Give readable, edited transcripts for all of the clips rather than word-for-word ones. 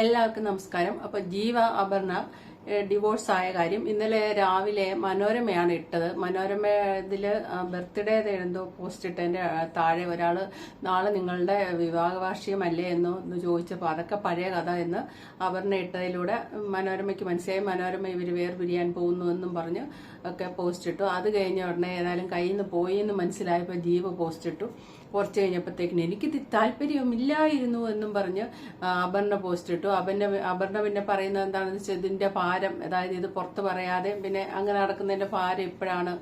എല്ലാവർക്കും നമസ്കാരം. അപ്പൊ ജീവ അപർണ ഡിവോഴ്സ് ആയ കാര്യം ഇന്നലെ രാവിലെ മനോരമയാണ് ഇട്ടത്. മനോരമ ഇതില് ബർത്ത്ഡേ എന്തോ പോസ്റ്റ് ഇട്ടതിന്റെ താഴെ ഒരാള് നാളെ നിങ്ങളുടെ വിവാഹ വാർഷികമല്ലേ എന്ന് ചോദിച്ചപ്പോൾ അതൊക്കെ പഴയ കഥ എന്ന് അപർണ ഇട്ടതിലൂടെ മനോരമയ്ക്ക് മനസ്സിലായി. മനോരമ ഇവര് വേർപിരിയാൻ പോകുന്നു എന്നും പറഞ്ഞ് ഒക്കെ പോസ്റ്റ് ഇട്ടു. അത് കഴിഞ്ഞ ഉടനെ ഏതായാലും കയ്യിൽ നിന്ന് പോയി എന്ന് മനസ്സിലായപ്പോൾ ജീവ പോസ്റ്റ് ഇട്ടു. കുറച്ച് കഴിഞ്ഞപ്പോഴത്തേക്കിന് എനിക്ക് താല്പര്യമില്ലായിരുന്നു എന്നും പറഞ്ഞ് അപർണ പോസ്റ്റ് ഇട്ടു. അപർണ പിന്നെ പറയുന്നത് എന്താണെന്ന് വെച്ചാൽ ഇതിന്റെ ഭാരം, അതായത് ഇത് പുറത്ത് പറയാതെ പിന്നെ അങ്ങനെ നടക്കുന്നതിന്റെ ഭാരം ഇപ്പോഴാണ്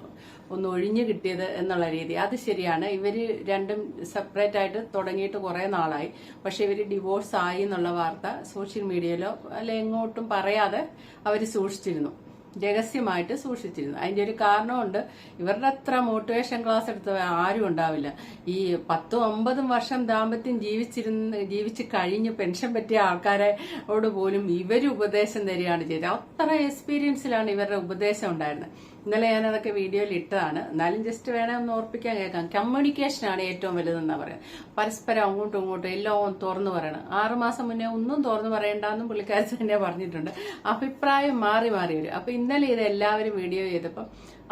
ഒന്ന് ഒഴിഞ്ഞു കിട്ടിയത് എന്നുള്ള രീതി. അത് ശരിയാണ്. ഇവര് രണ്ടും സെപ്പറേറ്റ് ആയിട്ട് തുടങ്ങിയിട്ട് കുറെ നാളായി. പക്ഷെ ഇവര് ഡിവോഴ്സ് ആയി എന്നുള്ള വാർത്ത സോഷ്യൽ മീഡിയയിലോ അല്ലെ എങ്ങോട്ടും പറയാതെ അവര് സൂക്ഷിച്ചിരുന്നു, രഹസ്യമായിട്ട് സൂക്ഷിച്ചിരുന്നു. അതിന്റെ ഒരു കാരണമുണ്ട്. ഇവരുടെ അത്ര മോട്ടിവേഷൻ ക്ലാസ് എടുത്ത ആരും ഉണ്ടാവില്ല. ഈ 10-9 വർഷം ദാമ്പത്യം ജീവിച്ച് കഴിഞ്ഞ് പെൻഷൻ പറ്റിയ ആൾക്കാരോട് പോലും ഇവര് ഉപദേശം തരികയാണ് ചെയ്തത്. അത്ര എക്സ്പീരിയൻസിലാണ് ഇവരുടെ ഉപദേശം ഉണ്ടായിരുന്നത്. ഇന്നലെ ഞാൻ അതൊക്കെ വീഡിയോയിൽ ഇട്ടതാണ്. എന്നാലും ജസ്റ്റ് വേണേ ഒന്ന് ഓർപ്പിക്കാൻ കേൾക്കാം. കമ്മ്യൂണിക്കേഷനാണ് ഏറ്റവും വലുതെന്നാ പറയുന്നത്. പരസ്പരം അങ്ങോട്ടും ഇങ്ങോട്ടും എല്ലാം തുറന്നു പറയണം. 6 മാസം മുന്നേ ഒന്നും തുറന്നു പറയണ്ടെന്നും പുള്ളിക്കാരത്തി തന്നെ പറഞ്ഞിട്ടുണ്ട്. അഭിപ്രായം മാറി വരും. അപ്പൊ ഇന്നലെ ഇത് എല്ലാവരും വീഡിയോ ചെയ്തപ്പം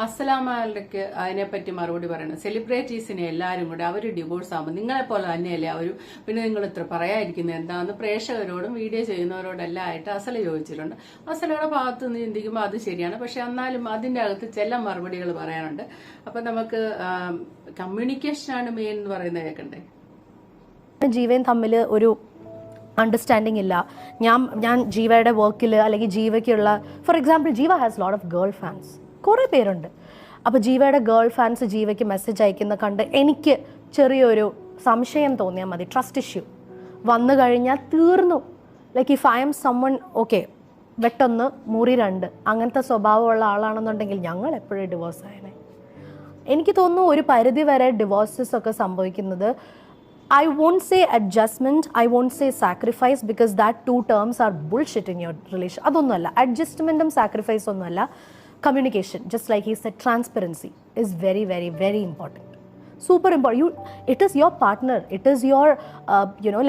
അസ്സലാമലൈക്ക് അതിനെപ്പറ്റി മറുപടി പറയണം. സെലിബ്രിറ്റീസിനെ എല്ലാവരും കൂടെ അവർ ഡിവോഴ്സ് ആകുമ്പോൾ നിങ്ങളെപ്പോലെ തന്നെയല്ലേ അവരും, പിന്നെ നിങ്ങൾ ഇത്ര പറയാതിരിക്കുന്നത് എന്താണെന്ന് പ്രേക്ഷകരോടും വീഡിയോ ചെയ്യുന്നവരോടെല്ലാം ആയിട്ട് അസല ചോദിച്ചിട്ടുണ്ട്. അസലയുടെ ഭാഗത്ത് നിന്ന് ചിന്തിക്കുമ്പോൾ അത് ശരിയാണ്. പക്ഷെ എന്നാലും അതിന്റെ അകത്ത് ചില മറുപടികൾ പറയാനുണ്ട്. അപ്പൊ നമുക്ക് കമ്മ്യൂണിക്കേഷനാണ് മെയിൻ എന്ന് പറയുന്നത് കേൾക്കണ്ടേ. ജീവയും തമ്മിൽ ഒരു അണ്ടർസ്റ്റാൻഡിങ് ഇല്ല. ഞാൻ ജീവയുടെ വർക്കിൽ അല്ലെങ്കിൽ ജീവയ്ക്കുള്ള, ഫോർ എക്സാമ്പിൾ ജീവ has lot of girl fans, കുറേ പേരുണ്ട്. അപ്പോൾ ജീവയുടെ ഗേൾ ഫാൻസ് ജീവയ്ക്ക് മെസ്സേജ് അയക്കുന്ന കണ്ട് എനിക്ക് ചെറിയൊരു സംശയം തോന്നിയാൽ മതി. ട്രസ്റ്റ് ഇഷ്യൂ വന്നു കഴിഞ്ഞാൽ തീർന്നു. Like if I am summon okay വെട്ടൊന്ന് മുറി 2 അങ്ങനത്തെ സ്വഭാവമുള്ള ആളാണെന്നുണ്ടെങ്കിൽ ഞങ്ങൾ എപ്പോഴും ഡിവോഴ്സ് ആയനെ. എനിക്ക് തോന്നുന്നു ഒരു പരിധി വരെ ഡിവോഴ്സസ് ഒക്കെ സംഭവിക്കുന്നത്, I won't say adjustment, I won't say sacrifice, because that two terms are bullshit in your relation. അതൊന്നുമല്ല. അഡ്ജസ്റ്റ്മെന്റും സാക്രിഫൈസ് ഒന്നുമല്ല. Communication, just like he said, transparency is very, very, very important. Super important. It is your partner. It is your,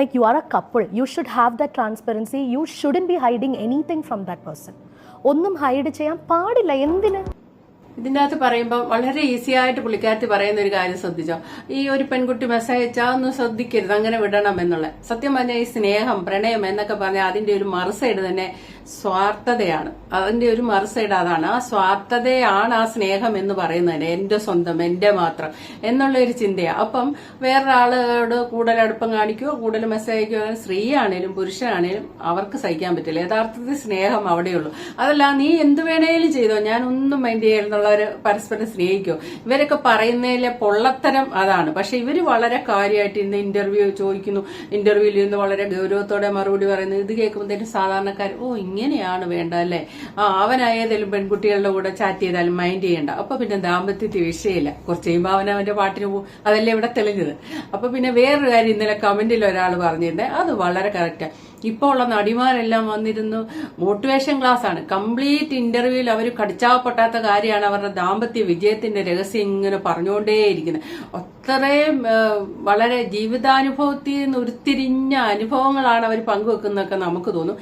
like you are a couple. You should have that transparency. You shouldn't be hiding anything from that person. ഒന്നും hide ചെയ്യാൻ പാടില്ല. എന്തിന്? ഇതിൻ്റെ അകത്ത് പറയുമ്പോൾ വളരെ easy ആയിട്ട് പുള്ളിക്കാരത്തി പറയുന്ന ഒരു കാര്യം ശ്രദ്ധിച്ചോ. ഈ ഒരു പെൺകുട്ടി മെസ്സേജ് അയച്ചാൽ ഒന്നും ശ്രദ്ധിക്കരുത്, അങ്ങനെ വിടണം എന്നുള്ള. സത്യം പറഞ്ഞാൽ ഈ സ്നേഹം, പ്രണയം എന്നൊക്കെ പറഞ്ഞാൽ അതിന്റെ ഒരു മറുസൈഡ് തന്നെ സ്വാർത്ഥതയാണ്. അതിന്റെ ഒരു മറുസൈഡ് അതാണ്. ആ സ്വാർത്ഥതയാണ് ആ സ്നേഹം എന്ന് പറയുന്നത്. എന്റെ സ്വന്തം, എന്റെ മാത്രം എന്നുള്ള ഒരു ചിന്തയാണ്. അപ്പം വേറൊരാളോട് കൂടുതൽ അടുപ്പം കാണിക്കുകയോ കൂടുതൽ മെസ്സേജ് അയക്കുകയോ, സ്ത്രീയാണേലും പുരുഷനാണേലും അവർക്ക് സഹിക്കാൻ പറ്റില്ല. യഥാർത്ഥത്തിൽ സ്നേഹം അവിടെയുള്ളൂ. അതല്ല നീ എന്ത് വേണേലും ചെയ്തോ, ഞാൻ ഒന്നും മൈൻഡ് ചെയ്യുന്നുള്ളവര് പരസ്പരം സ്നേഹിക്കോ. ഇവരൊക്കെ പറയുന്നതിലെ പൊള്ളത്തരം അതാണ്. പക്ഷെ ഇവര് വളരെ കാര്യമായിട്ട് ഇന്ന് ഇന്റർവ്യൂ ചോദിക്കുന്നു, ഇന്റർവ്യൂവിൽ നിന്ന് വളരെ ഗൗരവത്തോടെ മറുപടി പറയുന്നു. ഇത് കേൾക്കുമ്പോഴത്തേക്കും സാധാരണക്കാർ ഇങ്ങനെയാണ് വേണ്ട അല്ലേ, അവനായതായാലും പെൺകുട്ടികളുടെ കൂടെ ചാറ്റ് ചെയ്താലും മൈൻഡ് ചെയ്യണ്ട. അപ്പൊ പിന്നെ ദാമ്പത്യത്തിൽ വിഷയമില്ല. കുറച്ച് കഴിയുമ്പോൾ അവനവന്റെ പാട്ടിന് പോകും. അതല്ലേ ഇവിടെ തെളിഞ്ഞത്. അപ്പൊ പിന്നെ വേറൊരു കാര്യം ഇന്നലെ കമന്റിൽ ഒരാൾ പറഞ്ഞിരുന്നേ, അത് വളരെ കറക്റ്റാ. ഇപ്പോൾ ഉള്ള നടിമാരെല്ലാം വന്നിരുന്നു മോട്ടിവേഷൻ ക്ലാസ് ആണ്. കംപ്ലീറ്റ് ഇന്റർവ്യൂവിൽ അവർ കടിച്ചാവപ്പെട്ടാത്ത കാര്യമാണ് അവരുടെ ദാമ്പത്യ വിജയത്തിന്റെ രഹസ്യം ഇങ്ങനെ പറഞ്ഞുകൊണ്ടേയിരിക്കുന്നത്. അത്രയും വളരെ ജീവിതാനുഭവത്തിൽ നിന്ന് ഉരുത്തിരിഞ്ഞ അനുഭവങ്ങളാണ് അവർ പങ്കുവെക്കുന്നതൊക്കെ നമുക്ക് തോന്നും.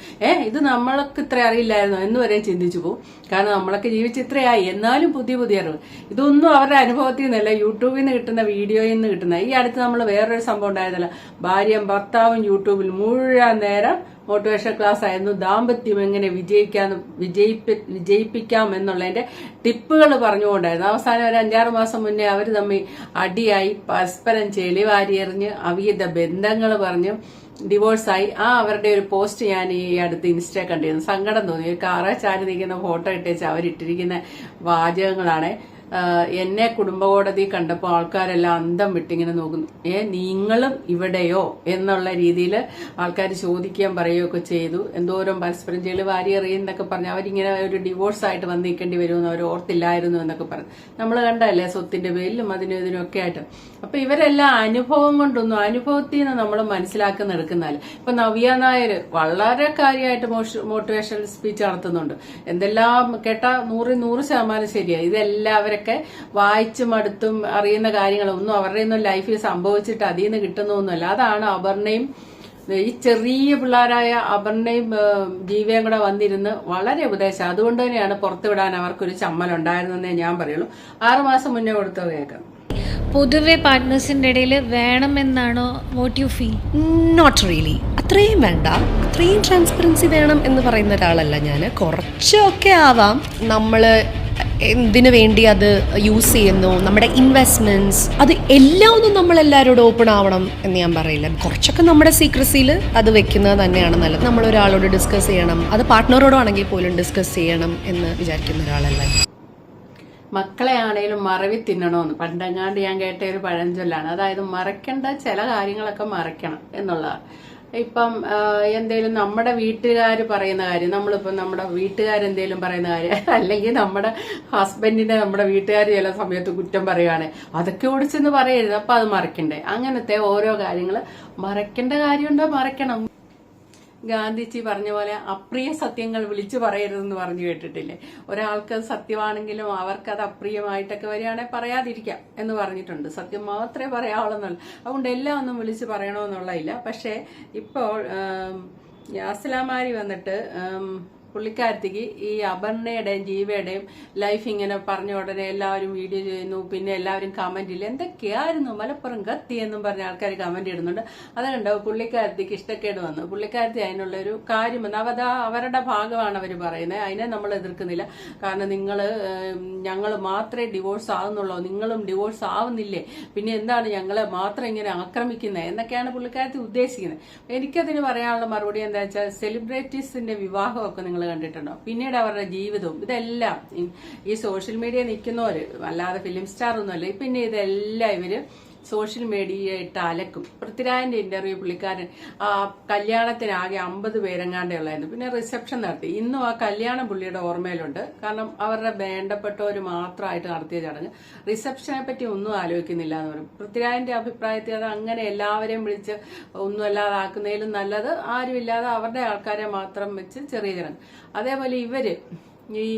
ഇത് നമ്മൾക്ക് ഇത്ര അറിയില്ലായിരുന്നോ എന്ന് വരെ ചിന്തിച്ചു പോകും. കാരണം നമ്മളൊക്കെ ജീവിച്ച് ഇത്രയായി, എന്നാലും പുതിയ അറിവ്. ഇതൊന്നും അവരുടെ അനുഭവത്തിൽ നിന്നല്ല, യൂട്യൂബിൽ നിന്ന് കിട്ടുന്ന വീഡിയോയിൽ നിന്ന് കിട്ടുന്ന. ഈ അടുത്ത് നമ്മൾ വേറൊരു സംഭവം ഉണ്ടായതല്ല, ഭാര്യയും ഭർത്താവും യൂട്യൂബിൽ മുഴുവൻ നേരം മോട്ടിവേഷൻ ക്ലാസ് ആയിരുന്നു. ദാമ്പത്യം എങ്ങനെ വിജയിപ്പിക്കാം എന്നുള്ളതിന്റെ ടിപ്പുകൾ പറഞ്ഞുകൊണ്ടായിരുന്നു. അവസാനം ഒരു 5-6 മാസം മുന്നേ അവർ തമ്മിൽ അടിയായി, പരസ്പരം ചെളി വാരിയെറിഞ്ഞ് അവിഹിത ബന്ധങ്ങൾ പറഞ്ഞു ഡിവോഴ്സായി. അവരുടെ ഒരു പോസ്റ്റ് ഞാൻ ഈ അടുത്ത് ഇൻസ്റ്റ കണ്ടിരുന്നു. സങ്കടം തോന്നി. ഒരു കാറ ചാരി നിൽക്കുന്ന ഫോട്ടോ ഇട്ടേച്ച് അവരിട്ടിരിക്കുന്ന വാചകങ്ങളാണ്. എന്നെ കുടുംബ കോടതി കണ്ടപ്പോൾ ആൾക്കാരെല്ലാം അന്തം വിട്ടിങ്ങനെ നോക്കുന്നു. നിങ്ങളും ഇവിടെയോ എന്നുള്ള രീതിയിൽ ആൾക്കാർ ചോദിക്കാൻ പറയുകയൊക്കെ ചെയ്തു. എന്തോരം പരസ്പരം ചെളി വാരി എറിയുന്നൊക്കെ പറഞ്ഞ് അവരിങ്ങനെ ഒരു ഡിവോഴ്സ് ആയിട്ട് വന്ന് നിൽക്കേണ്ടി വരുമെന്ന് അവർ ഓർത്തില്ലായിരുന്നു എന്നൊക്കെ പറഞ്ഞു. നമ്മൾ കണ്ടല്ലേ സ്വത്തിന്റെ പേരിലും അതിനും ഇതിനൊക്കെ ആയിട്ട്. അപ്പൊ ഇവരെല്ലാം അനുഭവം കൊണ്ടൊന്നും, അനുഭവത്തിൽ നിന്ന് നമ്മൾ മനസ്സിലാക്കുന്നെടുക്കുന്നാല്. ഇപ്പൊ നവ്യ നായർ വളരെ കാര്യമായിട്ട് മോട്ടിവേഷണൽ സ്പീച്ച് നടത്തുന്നുണ്ട്. എന്തെല്ലാം കേട്ടാ 100% ശരിയായി. ഇതെല്ലാവരും വായിച്ചും അടുത്തും അറിയുന്ന കാര്യങ്ങളൊന്നും അവരുടെ ഒന്നും ലൈഫിൽ സംഭവിച്ചിട്ട് അതിൽ നിന്ന് കിട്ടുന്നൊന്നുമല്ല. അതാണ് അപർണയും ഈ ചെറിയ പിള്ളേരായ അപർണയും ജീവയും കൂടെ വന്നിരുന്ന് വളരെ ഉപദേശം. അതുകൊണ്ട് തന്നെയാണ് പുറത്തുവിടാൻ അവർക്കൊരു ചമ്മലുണ്ടായിരുന്നെന്നേ ഞാൻ പറയുള്ളൂ. 6 മാസം മുന്നേ കൊടുത്ത കേൾക്കാം. പൊതുവെ പാർട്ട്നേഴ്സിന്റെ ഇടയിൽ വേണമെന്നാണോ what you feel? Not really. അത്രയും വേണ്ട, അത്രയും ട്രാൻസ്പെറൻസി വേണം എന്ന് പറയുന്ന ഒരാളല്ല ഞാൻ. കുറച്ചൊക്കെ ആവാം. നമ്മൾ എന്തിനു വേണ്ടി അത് യൂസ് ചെയ്യുന്നു, നമ്മുടെ ഇൻവെസ്റ്റ്മെന്റ്സ്, അത് എല്ലാം ഒന്നും നമ്മൾ എല്ലാവരോടും ഓപ്പൺ ആവണം എന്ന് ഞാൻ പറയില്ല. കുറച്ചൊക്കെ നമ്മുടെ സീക്രസിയിൽ അത് വെക്കുന്നത് തന്നെയാണ് നല്ലത്. നമ്മൾ ഒരാളോട് ഡിസ്കസ് ചെയ്യണം, അത് പാർട്ട്ണറോടാണെങ്കിൽ പോലും ഡിസ്കസ് ചെയ്യണം എന്ന് വിചാരിക്കുന്ന ഒരാളല്ല. മക്കളെ ആണേലും മറവി തിന്നണമെന്ന് പണ്ടെങ്ങാണ്ട് ഞാൻ കേട്ട ഒരു പഴഞ്ചൊല്ലാണ്. അതായത് മറക്കേണ്ട ചില കാര്യങ്ങളൊക്കെ മറക്കണം എന്നുള്ളതാണ്. ഇപ്പം എന്തേലും നമ്മുടെ വീട്ടുകാർ പറയുന്ന കാര്യം, നമ്മളിപ്പം നമ്മുടെ വീട്ടുകാരെന്തേലും പറയുന്ന കാര്യം, അല്ലെങ്കിൽ നമ്മുടെ ഹസ്ബൻഡിനെ നമ്മുടെ വീട്ടുകാർ ചില സമയത്ത് കുറ്റം പറയുകയാണ്, അതൊക്കെ ഓടിച്ചെന്ന് പറയരുത്. അപ്പം അത് മറക്കണ്ടേ? അങ്ങനത്തെ ഓരോ കാര്യങ്ങൾ മറക്കേണ്ട കാര്യമുണ്ടോ മറക്കണം. ഗാന്ധിജി പറഞ്ഞ പോലെ അപ്രിയ സത്യങ്ങൾ വിളിച്ചു പറയരുതെന്ന് പറഞ്ഞു കേട്ടിട്ടില്ലേ? ഒരാൾക്ക് സത്യമാണെങ്കിലും അവർക്കത് അപ്രിയമായിട്ടൊക്കെ വരികയാണെങ്കിൽ പറയാതിരിക്കാം എന്ന് പറഞ്ഞിട്ടുണ്ട്. സത്യം മാത്രമേ പറയാവുള്ളെന്നുള്ളൂ. അതുകൊണ്ട് എല്ലാം ഒന്നും വിളിച്ച് പറയണമെന്നുള്ളതില്ല. പക്ഷേ ഇപ്പോൾ യാസ്ലാമാരി വന്നിട്ട് പുള്ളിക്കാരത്തിക്ക് ഈ അപർണയുടെയും ജീവയുടെയും ലൈഫ് ഇങ്ങനെ പറഞ്ഞ ഉടനെ എല്ലാവരും വീഡിയോ ചെയ്യുന്നു. പിന്നെ എല്ലാവരും കമന്റ് ഇല്ല, എന്തൊക്കെയായിരുന്നു മലപ്പുറം കത്തി എന്നും പറഞ്ഞ ആൾക്കാർ കമന്റ് ഇടുന്നുണ്ട്. അതുകൊണ്ട് പുള്ളിക്കാരത്തിക്ക് ഇഷ്ടക്കേട് വന്നു. പുള്ളിക്കാരത്തി അതിനുള്ള ഒരു കാര്യം വന്നു. അവരുടെ ഭാഗമാണ് അവർ പറയുന്നത്. അതിനെ നമ്മൾ എതിർക്കുന്നില്ല. കാരണം ഞങ്ങൾ മാത്രമേ ഡിവോഴ്സ് ആകുന്നുള്ളൂ, നിങ്ങളും ഡിവോഴ്സ് ആവുന്നില്ലേ, പിന്നെ എന്താണ് ഞങ്ങളെ മാത്രം ഇങ്ങനെ ആക്രമിക്കുന്നത് എന്നൊക്കെയാണ് പുള്ളിക്കാരത്തി ഉദ്ദേശിക്കുന്നത്. എനിക്കതിന് പറയാനുള്ള മറുപടി എന്താ വെച്ചാൽ, സെലിബ്രിറ്റീസിന്റെ വിവാഹമൊക്കെ നിങ്ങൾ കണ്ടിട്ടുണ്ടോ? പിന്നീട് അവരുടെ ജീവിതവും ഇതെല്ലാം ഈ സോഷ്യൽ മീഡിയ നിൽക്കുന്നവര്, അല്ലാതെ ഫിലിം സ്റ്റാർ ഒന്നുമല്ല, പിന്നെ ഇതെല്ലാം ഇവര് സോഷ്യൽ മീഡിയ ഇട്ട് അലക്കും. പൃഥ്വിരാജിന്റെ ഇന്റർവ്യൂ പുള്ളിക്കാരൻ കല്യാണത്തിനാകെ 50 പേരെങ്ങാണ്ടേ ഉള്ളായിരുന്നു. പിന്നെ റിസപ്ഷൻ നടത്തി. ഇന്നും ആ കല്യാണം പുള്ളിയുടെ ഓർമ്മയിലുണ്ട്. കാരണം അവരുടെ വേണ്ടപ്പെട്ടവർ മാത്രമായിട്ട് നടത്തിയ ചടങ്ങ്. റിസപ്ഷനെ പറ്റി ഒന്നും ആലോചിക്കുന്നില്ല എന്ന് പറയും. പൃഥ്വിരാജിന്റെ അഭിപ്രായത്തിൽ അത് അങ്ങനെ എല്ലാവരെയും വിളിച്ച് ഒന്നും അല്ലാതാക്കുന്നതിലും നല്ലത് ആരുമില്ലാതെ അവരുടെ ആൾക്കാരെ മാത്രം വെച്ച് ചെറിയ ചടങ്ങ്. അതേപോലെ ഇവര് ഈ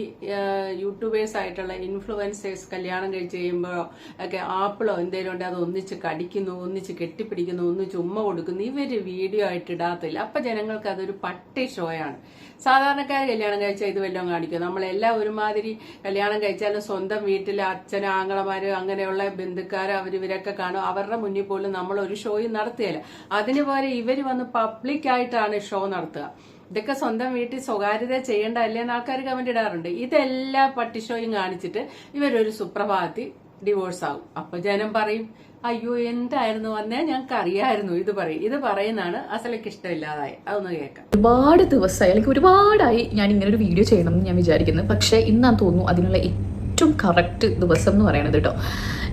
യൂട്യൂബേഴ്സ് ആയിട്ടുള്ള ഇൻഫ്ലുവൻസേഴ്സ് കല്യാണം കഴിച്ച് കഴിയുമ്പോഴോ ഒക്കെ ആപ്പിളോ എന്തെങ്കിലും ഉണ്ട് അത് ഒന്നിച്ച് കടിക്കുന്നു, ഒന്നിച്ച് കെട്ടിപ്പിടിക്കുന്നു, ഒന്നിച്ച് ഉമ്മ കൊടുക്കുന്നു. ഇവര് വീഡിയോ ആയിട്ട് ഇടാത്തില്ല. അപ്പൊ ജനങ്ങൾക്ക് അതൊരു പട്ടി ഷോയാണ്. സാധാരണക്കാർ കല്യാണം കഴിച്ചാൽ ഇത് വല്ലതും കാണിക്കും. നമ്മളെല്ലാം ഒരുമാതിരി കല്യാണം കഴിച്ചാലും സ്വന്തം വീട്ടിലെ അച്ഛൻ, ആങ്ങളമാര്, അങ്ങനെയുള്ള ബന്ധുക്കാർ ഇവരൊക്കെ കാണും. അവരുടെ മുന്നിൽ പോലും നമ്മൾ ഒരു ഷോയും നടത്തുകയില്ല. അതിന് പോലെ ഇവര് വന്ന് പബ്ലിക്കായിട്ടാണ് ഷോ നടത്തുക. ഇതൊക്കെ സ്വന്തം വീട്ടിൽ സ്വകാര്യത ചെയ്യേണ്ടതല്ലേ എന്ന് ആൾക്കാർ കമന്റ് ഇടാറുണ്ട്. ഇതെല്ലാ പട്ടിഷോയും കാണിച്ചിട്ട് ഇവരൊരു സുപ്രഭാതത്തിൽ ഡിവോഴ്സ് ആകും. അപ്പൊ ജനം പറയും, അയ്യോ എന്തായിരുന്നു വന്നേ, ഞങ്ങൾക്ക് അറിയായിരുന്നു. ഇത് പറയുന്നതാണ് അസലക്ക് ഇഷ്ടമില്ലാതായി. അതൊന്ന് കേൾക്കാം. ഒരുപാട് ദിവസമായി, അല്ലെങ്കിൽ ഒരുപാടായി ഞാൻ ഇങ്ങനെ ഒരു വീഡിയോ ചെയ്യണം എന്ന് ഞാൻ വിചാരിക്കുന്നത്. പക്ഷേ ഇന്നാന്ന് തോന്നുന്നു അതിനുള്ള ഏറ്റവും കറക്റ്റ് ദിവസം എന്ന് പറയുന്നത് കേട്ടോ.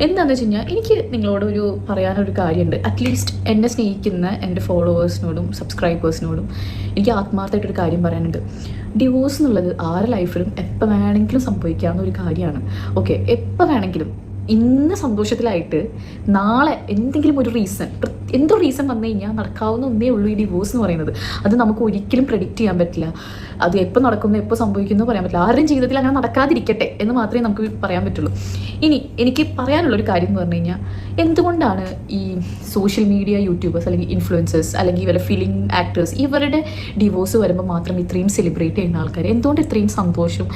എന്താണെന്ന് വെച്ച് കഴിഞ്ഞാൽ, എനിക്ക് നിങ്ങളോടൊരു പറയാനൊരു കാര്യമുണ്ട്. അറ്റ്ലീസ്റ്റ് എന്നെ സ്നേഹിക്കുന്ന എൻ്റെ ഫോളോവേഴ്സിനോടും സബ്സ്ക്രൈബേഴ്സിനോടും എനിക്ക് ആത്മാർത്ഥമായിട്ടൊരു കാര്യം പറയാനുണ്ട്. ഡിവോഴ്സ് എന്നുള്ളത് ആരുടെ ലൈഫിലും എപ്പോൾ വേണമെങ്കിലും സംഭവിക്കാവുന്ന ഒരു കാര്യമാണ്. ഓക്കെ, എപ്പോൾ വേണമെങ്കിലും. ഇന്ന് സന്തോഷത്തിലായിട്ട് നാളെ എന്തെങ്കിലും ഒരു എന്തോ റീസൺ വന്നു കഴിഞ്ഞാൽ നടക്കാവുന്ന ഒന്നേ ഉള്ളൂ ഈ ഡിവോഴ്സ് എന്ന് പറയുന്നത്. അത് നമുക്ക് ഒരിക്കലും പ്രെഡിക്റ്റ് ചെയ്യാൻ പറ്റില്ല. അത് എപ്പോൾ നടക്കുന്നു, എപ്പോൾ സംഭവിക്കുന്നു പറയാൻ പറ്റില്ല. ആരുടെയും ജീവിതത്തിൽ അങ്ങനെ നടക്കാതിരിക്കട്ടെ എന്ന് മാത്രമേ നമുക്ക് പറയാൻ പറ്റുള്ളൂ. ഇനി എനിക്ക് പറയാനുള്ളൊരു കാര്യം എന്ന് പറഞ്ഞു കഴിഞ്ഞാൽ, എന്തുകൊണ്ടാണ് ഈ സോഷ്യൽ മീഡിയ യൂട്യൂബേഴ്സ് അല്ലെങ്കിൽ ഇൻഫ്ലുവൻസേഴ്സ് അല്ലെങ്കിൽ ഇവരുടെ ഫിലിം ആക്ടേഴ്സ് ഇവരുടെ ഡിവോഴ്സ് വരുമ്പോൾ മാത്രം ഇത്രയും സെലിബ്രേറ്റ് ചെയ്യുന്ന ആൾക്കാർ എന്തുകൊണ്ട് ഇത്രയും സന്തോഷം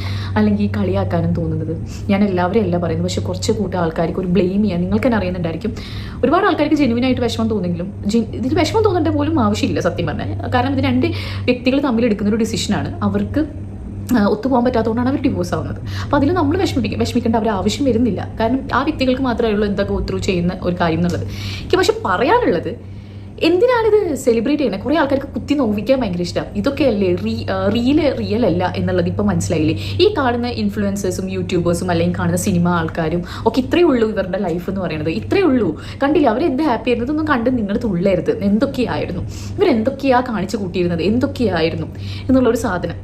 അല്ലെങ്കിൽ കളിയാക്കാനും തോന്നുന്നത്? ഞാൻ എല്ലാവരും അല്ല പറയുന്നത്, പക്ഷേ കുറച്ച് കൂട്ടം ആൾക്കാർക്ക് ഒരു ബ്ലെയിം ചെയ്യാൻ നിങ്ങൾക്ക് തന്നെ അറിയുന്നുണ്ടായിരിക്കും. ഒരുപാട് ആൾക്കാർക്ക് ജെന്യുവിനായിട്ട് വിഷമം തോന്നുമെങ്കിലും ഇതിന് വിഷമം തോന്നേണ്ട പോലും ആവശ്യമില്ല സത്യം പറഞ്ഞാൽ. കാരണം ഇത് 2 വ്യക്തികൾ തമ്മിൽ എടുക്കുന്ന ഒരു ഡിസിഷനാണ്. അവർക്ക് ഒത്തുപോകാൻ പറ്റാത്തതുകൊണ്ടാണ് അവർ ഡിവോഴ്സ് ആവുന്നത്. അപ്പോൾ അതിൽ നമ്മൾ വിഷമിക്കേണ്ട അവർ ആവശ്യം വരുന്നില്ല. കാരണം ആ വ്യക്തികൾക്ക് മാത്രമേ ഉള്ളൂ എന്താ ഗോ ത്രൂ ചെയ്യുന്ന ഒരു കാര്യം എന്നുള്ളത്. എനിക്ക് പക്ഷെ പറയാനുള്ളത്, എന്തിനാണിത് സെലിബ്രേറ്റ് ചെയ്യുന്നത്? കുറേ ആൾക്കാർക്ക് കുത്തി നോവിക്കാൻ ഭയങ്കര ഇഷ്ടം. ഇതൊക്കെയല്ലേ റിയൽ അല്ല എന്നുള്ളത് ഇപ്പം മനസ്സിലായില്ലേ? ഈ കാണുന്ന ഇൻഫ്ലുവൻസേഴ്സും യൂട്യൂബേഴ്സും അല്ലെങ്കിൽ കാണുന്ന സിനിമ ആൾക്കാരും ഒക്കെ ഇത്രയേ ഉള്ളൂ ഇവരുടെ ലൈഫ് എന്ന് പറയുന്നത്. ഇത്രയേ ഉള്ളൂ. കണ്ടില്ല അവരെന്ത് ഹാപ്പി ആയിരുന്നു? ഇതൊന്നും കണ്ട് നിങ്ങൾ തുള്ളരുത്. എന്തൊക്കെയായിരുന്നു ഇവരെന്തൊക്കെയാണ് കാണിച്ചു കൂട്ടിയിരുന്നത്, എന്തൊക്കെയായിരുന്നു എന്നുള്ളൊരു സാധനം.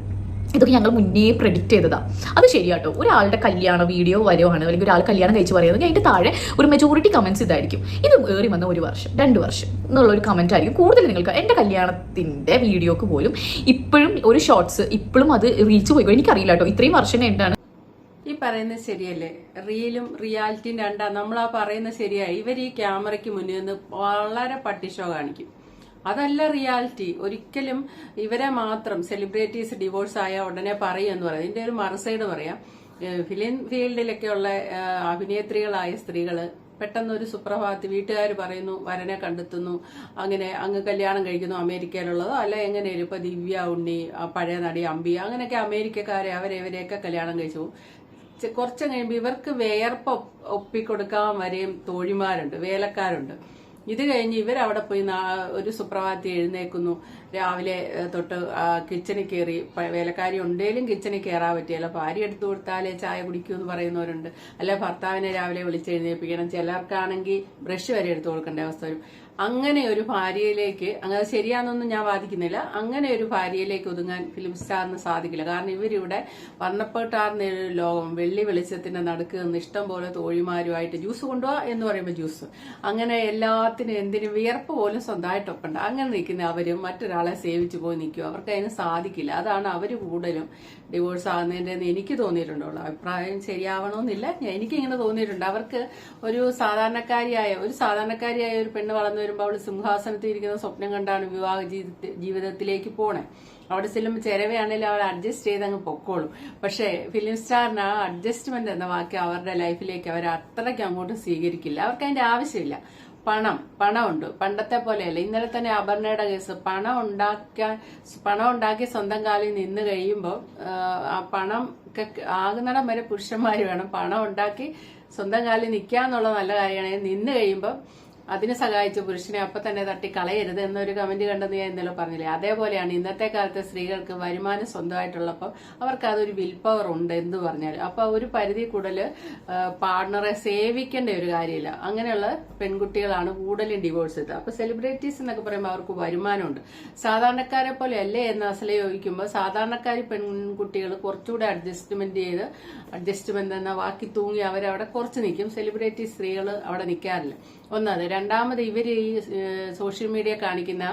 ഇതൊക്കെ ഞങ്ങൾ മുന്നേ പ്രെഡിക്റ്റ് ചെയ്തതാണ്. അത് ശരിയാട്ടോ. ഒരാളുടെ കല്യാണ വീഡിയോ വരുവാണ്, അല്ലെങ്കിൽ ഒരാൾ കല്യാണം കഴിച്ച് പറയുന്നത്, അതിൻ്റെ താഴെ ഒരു മെജോറിറ്റി കമൻറ്റ്സ് ഇതായിരിക്കും. ഇത് ഏറി വന്ന 1 വർഷം 2 വർഷം എന്നുള്ളൊരു കമൻറ്റ് ആയിരിക്കും കൂടുതൽ. നിങ്ങൾക്ക് എൻ്റെ കല്യാണത്തിൻ്റെ വീഡിയോക്ക് പോലും ഇപ്പോഴും ഒരു ഷോർട്സ് ഇപ്പോഴും അത് റീച്ച് പോയിക്കോ. എനിക്കറിയില്ല കേട്ടോ, ഇത്രയും വർഷം എന്താണ് ഈ പറയുന്നത് ശരിയല്ലേ? റിയലും റിയാലിറ്റിയും രണ്ടാ. നമ്മളാ പറയുന്നത് ശരിയായി. ഇവർ ഈ ക്യാമറയ്ക്ക് മുന്നിൽ നിന്ന് വളരെ പട്ടിഷോ കാണിക്കും. അതല്ല റിയാലിറ്റി. ഒരിക്കലും ഇവരെ മാത്രം സെലിബ്രിറ്റീസ് ഡിവോഴ്സ് ആയ ഉടനെ പറയും എന്ന് പറയാം. ഇതിന്റെ ഒരു മറുസൈഡ് പറയാം. ഫിലിം ഫീൽഡിലൊക്കെയുള്ള അഭിനേത്രികളായ സ്ത്രീകള് പെട്ടെന്ന് ഒരു സുപ്രഭാതത്തിൽ വീട്ടുകാർ പറയുന്നു വരനെ കണ്ടെത്തുന്നു, അങ്ങനെ അങ്ങ് കല്യാണം കഴിക്കുന്നു, അമേരിക്കയിലുള്ളതോ അല്ല എങ്ങനെയും. ഇപ്പൊ ദിവ്യ ഉണ്ണി, പഴയ നടി അമ്പി, അങ്ങനെയൊക്കെ അമേരിക്കക്കാരെ അവരെവരെയൊക്കെ കല്യാണം കഴിച്ചു പോകും. കുറച്ച് കഴിയുമ്പോൾ ഇവർക്ക് വേർപ്പ് ഒപ്പിക്കൊടുക്കാൻ വരെയും തോഴിമാരുണ്ട്, വേലക്കാരുണ്ട്. ഇത് കഴിഞ്ഞ് ഇവരവിടെ പോയി ഒരു സുപ്രഭാതത്തിൽ എഴുന്നേക്കുന്നു, രാവിലെ തൊട്ട് കിച്ചണിൽ കയറി. വേലക്കാരി ഉണ്ടെങ്കിലും കിച്ചണിൽ കയറാൻ പറ്റിയല്ല, ഭാര്യ എടുത്തു കൊടുത്താലേ ചായ കുടിക്കൂ എന്ന് പറയുന്നവരുണ്ട്. അല്ലെ ഭർത്താവിനെ രാവിലെ വിളിച്ചെഴുന്നേൽപ്പിക്കണം, ചിലർക്കാണെങ്കിൽ ബ്രഷ് വരെ എടുത്തു കൊടുക്കേണ്ട അവസ്ഥ വരും. അങ്ങനെ ഒരു ഭാര്യയിലേക്ക്, അങ്ങനെ ശരിയാണെന്നൊന്നും ഞാൻ വാദിക്കുന്നില്ല, അങ്ങനെ ഒരു ഭാര്യയിലേക്ക് ഒതുങ്ങാൻ ഫിലിം സ്റ്റാറിന് സാധിക്കില്ല. കാരണം ഇവരിവിടെ വർണ്ണപ്പെട്ടാർന്ന ഒരു ലോകം, വെള്ളി വെളിച്ചത്തിന്റെ നടുക്ക് നിന്ന് ഇഷ്ടം പോലെ തോഴിമാരുമായിട്ട് ജ്യൂസ് കൊണ്ടുപോവാ എന്ന് പറയുമ്പോൾ ജ്യൂസ്, അങ്ങനെ എല്ലാത്തിനും എന്തിനും വിയർപ്പ് പോലും സ്വന്തമായിട്ട് ഒപ്പുണ്ട്. അങ്ങനെ നിൽക്കുന്ന അവരും മറ്റൊരാളെ സേവിച്ചു പോയി നിൽക്കും. അവർക്ക് അതിന് സാധിക്കില്ല. അതാണ് അവർ കൂടുതലും ഡിവോഴ്സ് ആകുന്നതിന്റെ എനിക്ക് തോന്നിയിട്ടുണ്ടുള്ളൂ. അഭിപ്രായം ശരിയാവണമെന്നില്ല, എനിക്കിങ്ങനെ തോന്നിയിട്ടുണ്ട്. അവർക്ക് ഒരു സാധാരണക്കാരിയായ ഒരു പെണ്ണ് വളർന്നു വരുമ്പോൾ അവൾ സിംഹാസനത്തിൽ ഇരിക്കുന്ന സ്വപ്നം കണ്ടാണ് വിവാഹ ജീവിതത്തിലേക്ക് പോണേ. അവിടെ ചെല്ലുമ്പോൾ ചിലവയാണെങ്കിലും അവൾ അഡ്ജസ്റ്റ് ചെയ്ത് അങ്ങ് പൊക്കോളും. പക്ഷേ ഫിലിം സ്റ്റാറിന് ആ അഡ്ജസ്റ്റ്മെന്റ് എന്ന വാക്ക് അവരുടെ ലൈഫിലേക്ക് അവർ അത്രയ്ക്ക് അങ്ങോട്ട് സ്വീകരിക്കില്ല. അവർക്ക് അതിന്റെ ആവശ്യമില്ല. പണമുണ്ട്, പണ്ടത്തെ പോലെയല്ല. ഇന്നലെ തന്നെ അപർണയുടെ കേസ്, പണം ഉണ്ടാക്കി സ്വന്തം കാലിൽ നിന്ന് കഴിയുമ്പോൾ ആ പണം ആകുന്നിടം വരെ പുരുഷന്മാർ വേണം. പണം ഉണ്ടാക്കി സ്വന്തം കാലിൽ നിൽക്കാന്നുള്ള നല്ല കാര്യമാണ്. നിന്ന് കഴിയുമ്പോൾ അതിന് സഹായിച്ച പുരുഷനെ അപ്പൊ തന്നെ തട്ടി കളയരുത് എന്നൊരു കമന്റ് കണ്ടെന്ന് ഞാൻ ഇന്നലെ പറഞ്ഞില്ലേ. അതേപോലെയാണ് ഇന്നത്തെ കാലത്തെ സ്ത്രീകൾക്ക് വരുമാനം സ്വന്തമായിട്ടുള്ളപ്പോൾ അവർക്ക് അതൊരു വിൽ പവർ ഉണ്ട് എന്ത് പറഞ്ഞാലും. അപ്പൊ ഒരു പരിധി കൂടുതൽ പാർട്ണറെ സേവിക്കേണ്ട ഒരു കാര്യമില്ല. അങ്ങനെയുള്ള പെൺകുട്ടികളാണ് കൂടുതലും ഡിവോഴ്സ് ചെയ്തത്. അപ്പൊ സെലിബ്രിറ്റീസ് എന്നൊക്കെ പറയുമ്പോൾ അവർക്ക് വരുമാനമുണ്ട്. സാധാരണക്കാരെ പോലെ അല്ലേ എന്ന് അസല ചോദിക്കുമ്പോൾ സാധാരണക്കാരി പെൺകുട്ടികൾ കുറച്ചുകൂടെ അഡ്ജസ്റ്റ്മെന്റ് എന്ന വാക്കി തൂങ്ങി അവരവിടെ കുറച്ച് നിൽക്കും. സെലിബ്രിറ്റി സ്ത്രീകൾ അവിടെ നിൽക്കാറില്ല. ഒന്നത്. രണ്ടാമത് ഇവര് ഈ സോഷ്യൽ മീഡിയ കാണിക്കുന്ന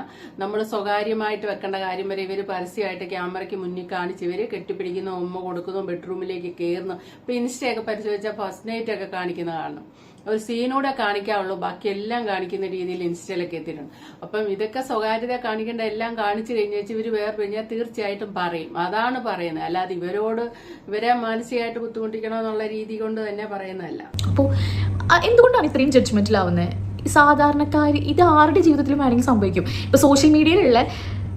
നമ്മൾ സ്വകാര്യമായിട്ട് വെക്കേണ്ട കാര്യം വരെ ഇവര് പരസ്യമായിട്ട് ക്യാമറയ്ക്ക് മുന്നിൽ കാണിച്ച് ഇവര് കെട്ടിപ്പിടിക്കുന്നു, ഉമ്മ കൊടുക്കുന്നു, ബെഡ്റൂമിലേക്ക് കയറുന്നു. ഇപ്പൊ ഇൻസ്റ്റയൊക്കെ പരിശോധിച്ചാൽ ഫസ്റ്റ് നൈറ്റ് ഒക്കെ കാണിക്കുന്ന കാണണം. ഒരു സീനൂടെ കാണിക്കാവുള്ളൂ, ബാക്കി എല്ലാം കാണിക്കുന്ന രീതിയിൽ ഇൻസ്റ്റയിലൊക്കെ എത്തിയിട്ടുണ്ട്. അപ്പം ഇതൊക്കെ സ്വകാര്യത കാണിക്കേണ്ട എല്ലാം കാണിച്ചു കഴിഞ്ഞാൽ ഇവര് വേറെ കഴിഞ്ഞാൽ തീർച്ചയായിട്ടും പറയും. അതാണ് പറയുന്നത്, അല്ലാതെ ഇവരെ മാനസികമായിട്ട് ബുദ്ധിമുട്ടിക്കണമെന്നുള്ള രീതി കൊണ്ട് തന്നെ പറയുന്നതല്ല. അപ്പോൾ എന്തുകൊണ്ടാണ് ഇത്രയും ജഡ്ജ്മെന്റിലാവുന്നത്? സാധാരണക്കാർ ഇത് ആരുടെ ജീവിതത്തിലും വേണമെങ്കിൽ സംഭവിക്കും. ഇപ്പോൾ സോഷ്യൽ മീഡിയയിലുള്ള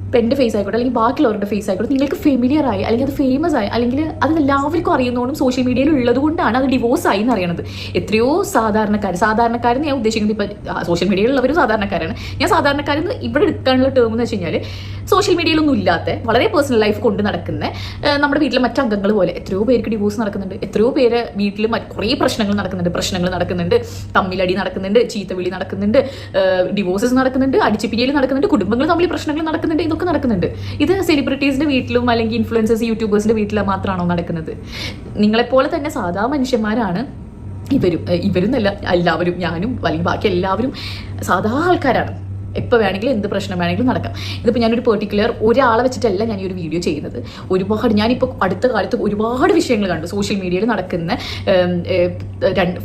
ഇപ്പം എൻ്റെ ഫേസ് ആയിക്കോട്ടെ അല്ലെങ്കിൽ ബാക്കിയുള്ളവരുടെ ഫേസ് ആയിക്കോട്ടെ, നിങ്ങൾക്ക് ഫെമിലിയർ ആയി അല്ലെങ്കിൽ അത് ഫേമസ് ആയി അല്ലെങ്കിൽ അത് എല്ലാവർക്കും അറിയുന്നതുകൊണ്ടും സോഷ്യൽ മീഡിയയിൽ ഉള്ളത് കൊണ്ടാണ് അത് ഡിവോഴ്സ് ആയി എന്ന് അറിയണത്. എത്രയോ സാധാരണക്കാരെന്ന് ഞാൻ ഉദ്ദേശിക്കുന്നത് ഇപ്പം സോഷ്യൽ മീഡിയയിലുള്ളവരും സാധാരണക്കാരാണ്. ഞാൻ സാധാരണക്കാരെന്ന് ഇവിടെ എടുക്കാനുള്ള ടേം എന്ന് വെച്ച് കഴിഞ്ഞാൽ സോഷ്യൽ മീഡിയയിലൊന്നും ഇല്ലാത്ത വളരെ പേഴ്സണൽ ലൈഫ് കൊണ്ട് നടക്കുന്ന നമ്മുടെ വീട്ടിലെ മറ്റംഗങ്ങൾ പോലെ എത്രയോ പേർക്ക് ഡിവോഴ്സ് നടക്കുന്നുണ്ട്. എത്രയോ പേര് വീട്ടിൽ കുറേ പ്രശ്നങ്ങൾ നടക്കുന്നുണ്ട്, തമ്മിലടി നടക്കുന്നുണ്ട്, ചീത്തവിളി നടക്കുന്നുണ്ട്, ഡിവോഴ്സസ് നടക്കുന്നുണ്ട്, അടിച്ചുപിരിയൽ നടക്കുന്നുണ്ട്, കുടുംബങ്ങൾ തമ്മിൽ പ്രശ്നങ്ങൾ നടക്കുന്നുണ്ട്. ഇതൊക്കെ നടക്കുന്നുണ്ട്. ഇത് സെലിബ്രിറ്റീസിന്റെ വീട്ടിലും അല്ലെങ്കിൽ ഇൻഫ്ലുവൻസേഴ്സ് യൂട്യൂബേഴ്സിന്റെ വീട്ടിലും മാത്രമാണോ നടക്കുന്നത്? നിങ്ങളെപ്പോലെ തന്നെ സാധാ മനുഷ്യന്മാരാണ് ഇവരും അല്ല എല്ലാവരും, ഞാനും അല്ലെങ്കിൽ ബാക്കി എല്ലാവരും സാധാ ആൾക്കാരാണ്. എപ്പോൾ വേണമെങ്കിലും എന്ത് പ്രശ്നം വേണമെങ്കിലും നടക്കാം. ഇതിപ്പോൾ ഞാനൊരു പെർട്ടിക്കുലർ ഒരാളെ വെച്ചിട്ടല്ല ഞാൻ ഈ ഒരു വീഡിയോ ചെയ്യുന്നത്. ഞാനിപ്പോൾ അടുത്ത കാലത്ത് ഒരുപാട് വിഷയങ്ങൾ കണ്ടു. സോഷ്യൽ മീഡിയയിൽ നടക്കുന്ന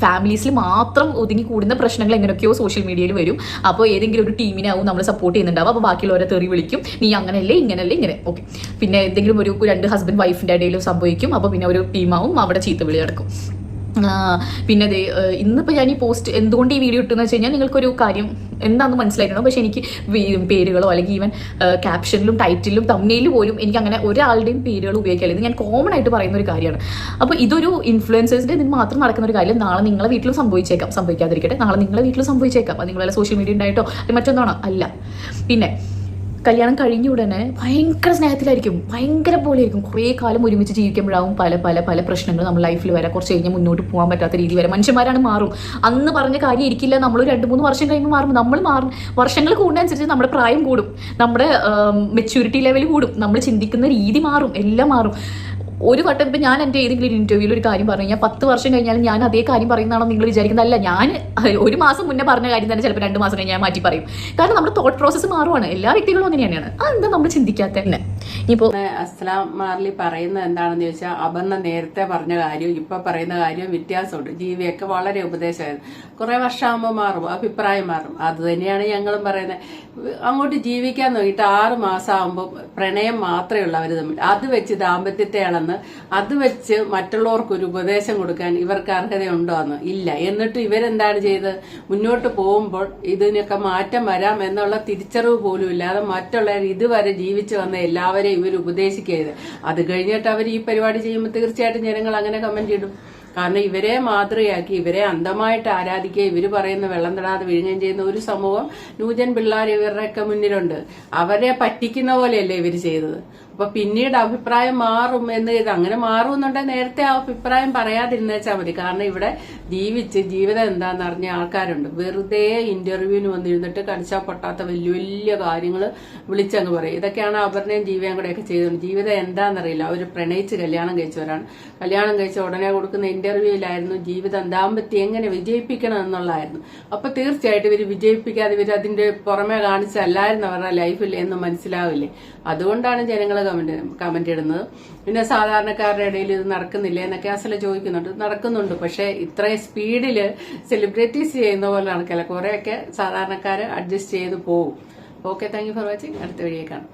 ഫാമിലീസിൽ മാത്രം ഒതുങ്ങി കൂടുന്ന പ്രശ്നങ്ങൾ എങ്ങനെയൊക്കെയോ സോഷ്യൽ മീഡിയയിൽ വരും. അപ്പോൾ ഏതെങ്കിലും ഒരു ടീമിനാവും നമ്മൾ സപ്പോർട്ട് ചെയ്യുന്നുണ്ടാവും. അപ്പോൾ ബാക്കിയുള്ളവരെ തെറി വിളിക്കും, നീ അങ്ങനെയല്ലേ ഇങ്ങനെ. ഓക്കെ, പിന്നെ എന്തെങ്കിലും ഒരു രണ്ട് ഹസ്ബൻഡ് വൈഫിൻ്റെ ഇടയിലും സംഭവിക്കും. അപ്പോൾ പിന്നെ ഒരു ടീമാവും അവിടെ ചീത്തവിളി നടക്കും. പിന്നെ ഇന്നിപ്പോൾ ഞാൻ ഈ പോസ്റ്റ് എന്തുകൊണ്ട് ഈ വീഡിയോ ഇട്ടെന്ന് വെച്ച് കഴിഞ്ഞാൽ നിങ്ങൾക്കൊരു കാര്യം എന്താണെന്ന് മനസ്സിലായിട്ടുണ്ടോ. പക്ഷെ എനിക്ക് പേരുകളോ അല്ലെങ്കിൽ ഈവൻ ക്യാപ്ഷനിലും ടൈറ്റിലും തമ്മിലും പോലും എനിക്ക് അങ്ങനെ ഒരാളുടെയും പേരുകൾ ഉപയോഗിക്കാറില്ല. ഇത് ഞാൻ കോമൺ ആയിട്ട് പറയുന്ന ഒരു കാര്യമാണ്. അപ്പോൾ ഇതൊരു ഇൻഫ്ലുവൻസേഴ്സിൻ്റെ ഇതിന് മാത്രം നടക്കുന്ന ഒരു കാര്യം. നാളെ നിങ്ങളെ വീട്ടിലും സംഭവിക്കാതിരിക്കട്ടെ. നാളെ നിങ്ങളെ വീട്ടിലും സംഭവിച്ചേക്കാം. അത് നിങ്ങളെ സോഷ്യൽ മീഡിയ ഉണ്ടായിട്ടോ അത് മറ്റൊന്നാണോ അല്ല. പിന്നെ കല്യാണം കഴിഞ്ഞ ഉടനെ ഭയങ്കര സ്നേഹത്തിലായിരിക്കും, ഭയങ്കര പോലെയായിരിക്കും. കുറേ കാലം ഒരുമിച്ച് ജീവിക്കുമ്പോഴാവും പല പല പല പ്രശ്നങ്ങൾ നമ്മൾ ലൈഫിൽ വരാം. കുറച്ച് കഴിഞ്ഞാൽ മുന്നോട്ട് പോകാൻ പറ്റാത്ത രീതി വരെ മനുഷ്യന്മാരാണ് മാറും. അന്ന് പറഞ്ഞ കാര്യം ഇരിക്കില്ല. നമ്മൾ 2-3 വർഷം കഴിയുമ്പോൾ മാറും. നമ്മൾ മാറും. വർഷങ്ങൾ കൂടുന്നതനുസരിച്ച് നമ്മുടെ പ്രായം കൂടും, നമ്മുടെ മെച്യൂരിറ്റി ലെവൽ കൂടും, നമ്മൾ ചിന്തിക്കുന്ന രീതി മാറും, എല്ലാം മാറും. ഒരു വട്ടം ഇപ്പം ഞാൻ എൻ്റെ ഏതെങ്കിലും ഇൻ്റർവ്യൂവിൽ ഒരു കാര്യം പറഞ്ഞു കഴിഞ്ഞാൽ 10 വർഷം കഴിഞ്ഞാലും ഞാൻ അതേ കാര്യം പറയുന്നതാണോ നിങ്ങൾ വിചാരിക്കുന്നതല്ല. ഞാൻ ഒരു മാസം മുന്നേ പറഞ്ഞ കാര്യം തന്നെ ചിലപ്പോൾ 2 മാസം കഴിഞ്ഞ് ഞാൻ മാറ്റി പറയും. കാരണം നമ്മുടെ തോട്ട് പ്രോസസ്സ് മാറുവാണ്. എല്ലാ വ്യക്തികളും അങ്ങനെ തന്നെയാണ്. അതെന്താ നമ്മൾ ചിന്തിക്കാത്ത തന്നെ. ഇനിയിപ്പോൾ അസ്ലാം മാർലി പറയുന്നത് എന്താണെന്ന് ചോദിച്ചാൽ അപർണ നേരത്തെ പറഞ്ഞ കാര്യവും ഇപ്പൊ പറയുന്ന കാര്യവും വ്യത്യാസമുണ്ട്. ജീവിയൊക്കെ വളരെ ഉപദേശമായിരുന്നു. കുറെ വർഷമാകുമ്പോൾ മാറും, അഭിപ്രായം മാറും. അത് തന്നെയാണ് ഞങ്ങളും പറയുന്നത്. അങ്ങോട്ട് ജീവിക്കാൻ നോക്കിയിട്ട് 6 മാസം ആകുമ്പോൾ പ്രണയം മാത്രമേ ഉള്ളൂ അവർ തമ്മിൽ. അത് വെച്ച് ദാമ്പത്യത്തെ അളന്ന് അത് വെച്ച് മറ്റുള്ളവർക്ക് ഒരു ഉപദേശം കൊടുക്കാൻ ഇവർക്ക് അർഹതയുണ്ടോ എന്ന് ഇല്ല. എന്നിട്ട് ഇവരെന്താണ് ചെയ്തത്? മുന്നോട്ട് പോകുമ്പോൾ ഇതിനൊക്കെ മാറ്റം വരാം എന്നുള്ള തിരിച്ചറിവ് പോലും ഇല്ലാതെ മറ്റുള്ളവർ ഇതുവരെ ജീവിച്ചു വന്ന എല്ലാവരെയും ഇവർ ഉപദേശിക്കരുത്. അത് കഴിഞ്ഞിട്ട് അവർ ഈ പരിപാടി ചെയ്യുമ്പോൾ തീർച്ചയായിട്ടും ജനങ്ങൾ അങ്ങനെ കമന്റ് ഇടും. കാരണം ഇവരെ മാതൃകയാക്കി ഇവരെ അന്ധമായിട്ട് ആരാധിക്കുക, ഇവർ പറയുന്ന വെള്ളം തൊടാതെ വിഴുങ്ങുകയും ചെയ്യുന്ന ഒരു സമൂഹം ന്യൂജൻ പിള്ളേർ ഇവരുടെയൊക്കെ മുന്നിലുണ്ട്. അവരെ പറ്റിക്കുന്ന പോലെയല്ലേ ഇവർ ചെയ്തത്. അപ്പൊ പിന്നീട് അഭിപ്രായം മാറും എന്ന് ഇത് അങ്ങനെ മാറുമെന്നുണ്ടെങ്കിൽ നേരത്തെ ആ അഭിപ്രായം പറയാതിരുന്നേച്ചാൽ മതി. കാരണം ഇവിടെ ജീവിച്ച് ജീവിതം എന്താന്ന് അറിഞ്ഞ ആൾക്കാരുണ്ട്. വെറുതെ ഇന്റർവ്യൂവിന് വന്നിരുന്നിട്ട് കടിച്ചാൽ പൊട്ടാത്ത വലിയ വലിയ കാര്യങ്ങൾ വിളിച്ചങ്ങ് പറയും. ഇതൊക്കെയാണ് അപർണയും ജീവിയും കൂടെയൊക്കെ ചെയ്തത്. ജീവിതം എന്താണെന്നറിയില്ല. അവർ പ്രണയിച്ച് കല്യാണം കഴിച്ചവരാണ്. കല്യാണം കഴിച്ച ഉടനെ കൊടുക്കുന്ന ഇന്റർവ്യൂവിലായിരുന്നു ജീവിതം ദാമ്പത്യം എങ്ങനെ വിജയിപ്പിക്കണം എന്നുള്ളതായിരുന്നു. അപ്പൊ തീർച്ചയായിട്ടും ഇവർ വിജയിപ്പിക്കാതെ ഇവർ അതിന്റെ പുറമെ കാണിച്ചല്ലായിരുന്നു അവരുടെ ലൈഫിൽ എന്ന് മനസ്സിലാവില്ലേ. അതുകൊണ്ടാണ് ജനങ്ങൾ കമന്റ് ഇടുന്നത്. പിന്നെ സാധാരണക്കാരുടെ ഇടയിൽ ഇത് നടക്കുന്നില്ല എന്നൊക്കെ അസല ചോദിക്കുന്നുണ്ട്. നടക്കുന്നുണ്ട്, പക്ഷെ ഇത്രയും സ്പീഡില് സെലിബ്രിറ്റീസ് ചെയ്യുന്ന പോലെ നടക്കില്ല. കുറെയൊക്കെ സാധാരണക്കാര് അഡ്ജസ്റ്റ് ചെയ്ത് പോകും. Okay, thank you for watching. അടുത്ത വീഡിയോ കാണാം.